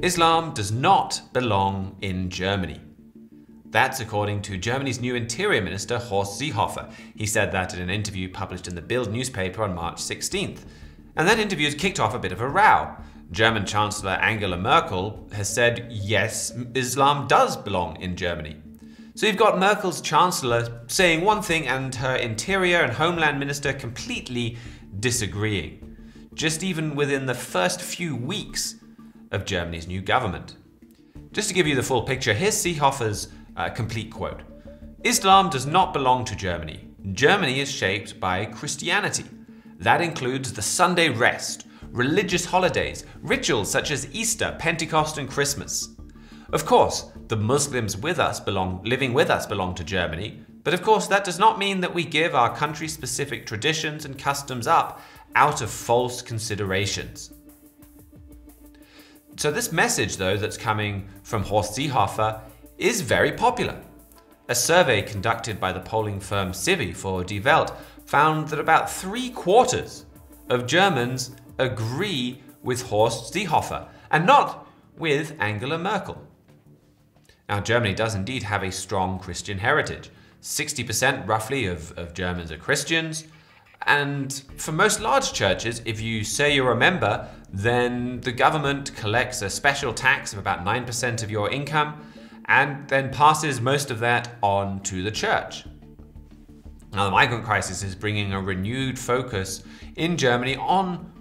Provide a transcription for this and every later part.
Islam does not belong in Germany. That's according to Germany's new Interior Minister, Horst Seehofer. He said that in an interview published in the Bild newspaper on March 16th. And that interview has kicked off a bit of a row. German Chancellor Angela Merkel has said, yes, Islam does belong in Germany. So you've got Merkel's Chancellor saying one thing and her Interior and Homeland Minister completely disagreeing, just even within the first few weeks of Germany's new government. Just to give you the full picture, here's Seehofer's complete quote. Islam does not belong to Germany. Germany is shaped by Christianity. That includes the Sunday rest, religious holidays, rituals such as Easter, Pentecost, and Christmas. Of course, the Muslims living with us belong to Germany, but of course that does not mean that we give our country-specific traditions and customs up out of false considerations. So this message, though, that's coming from Horst Seehofer is very popular. A survey conducted by the polling firm Civi for Die Welt found that about 3/4 of Germans agree with Horst Seehofer and not with Angela Merkel. Now, Germany does indeed have a strong Christian heritage. 60% roughly of Germans are Christians. And for most large churches, if you say you're a member, then the government collects a special tax of about 9% of your income and then passes most of that on to the church. Now, the migrant crisis is bringing a renewed focus in Germany on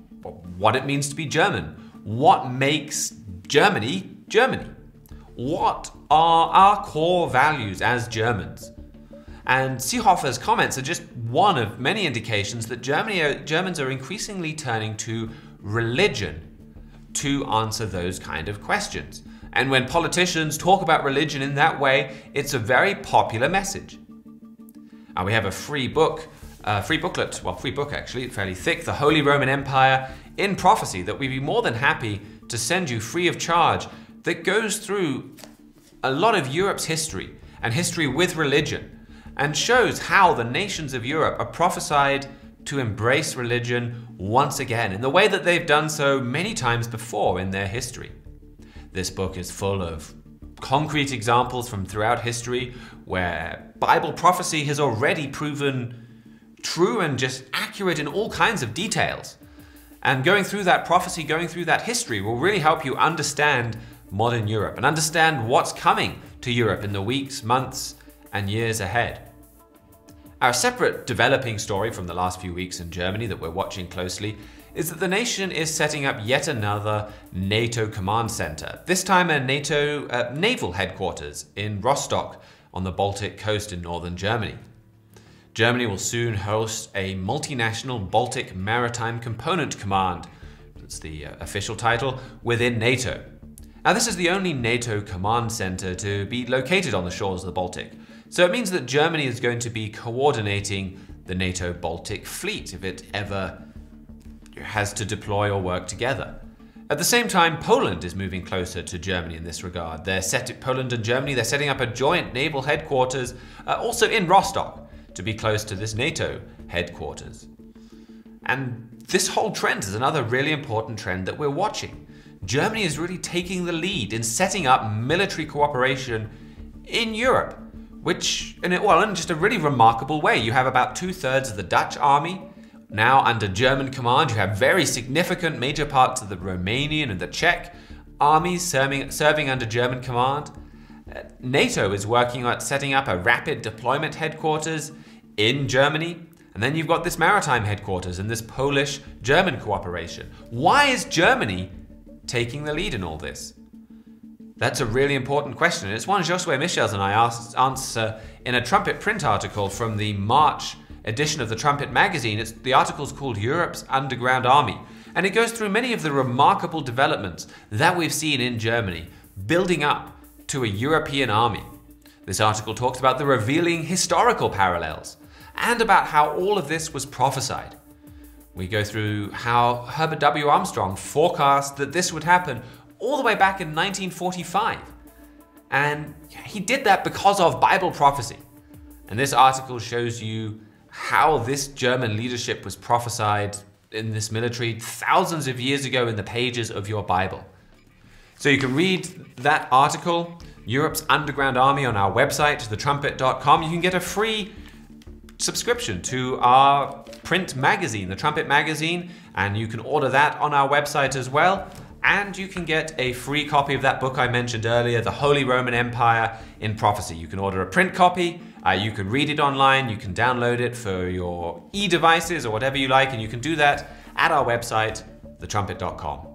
what it means to be German. What makes Germany, Germany? What are our core values as Germans? And Seehofer's comments are just one of many indications that Germans are increasingly turning to religion to answer those kind of questions. And when politicians talk about religion in that way, it's a very popular message. We have a free book actually, fairly thick, The Holy Roman Empire in Prophecy, that we'd be more than happy to send you free of charge, that goes through a lot of Europe's history and history with religion, and shows how the nations of Europe are prophesied to embrace religion once again in the way that they've done so many times before in their history. This book is full of concrete examples from throughout history where Bible prophecy has already proven true and just accurate in all kinds of details. And going through that prophecy, going through that history will really help you understand modern Europe and understand what's coming to Europe in the weeks, months, and years ahead. Our separate developing story from the last few weeks in Germany that we're watching closely is that the nation is setting up yet another NATO command center, this time a NATO naval headquarters in Rostock on the Baltic coast in northern Germany. Germany will soon host a multinational Baltic Maritime Component Command, that's the official title, within NATO. Now, this is the only NATO command center to be located on the shores of the Baltic. So it means that Germany is going to be coordinating the NATO Baltic fleet if it ever has to deploy or work together. At the same time, Poland is moving closer to Germany in this regard. Poland and Germany, they're setting up a joint naval headquarters also in Rostock to be close to this NATO headquarters. And this whole trend is another really important trend that we're watching. Germany is really taking the lead in setting up military cooperation in Europe, which, in just a really remarkable way. You have about 2/3 of the Dutch army now under German command. You have very significant major parts of the Romanian and the Czech armies serving under German command. NATO is working on setting up a rapid deployment headquarters in Germany. And then you've got this maritime headquarters and this Polish-German cooperation. Why is Germany taking the lead in all this? That's a really important question. It's one Josue Michels and I answer in a Trumpet print article from the March edition of the Trumpet magazine. The article's called Europe's Underground Army. And it goes through many of the remarkable developments that we've seen in Germany, building up to a European army. This article talks about the revealing historical parallels and about how all of this was prophesied. We go through how Herbert W. Armstrong forecast that this would happen all the way back in 1945. And he did that because of Bible prophecy. And this article shows you how this German leadership was prophesied in this military thousands of years ago in the pages of your Bible. So you can read that article, Europe's Underground Army, on our website, thetrumpet.com. You can get a free subscription to our print magazine, The Trumpet Magazine, and you can order that on our website as well. And you can get a free copy of that book I mentioned earlier, The Holy Roman Empire in Prophecy. You can order a print copy, you can read it online, you can download it for your e-devices or whatever you like, and you can do that at our website, thetrumpet.com.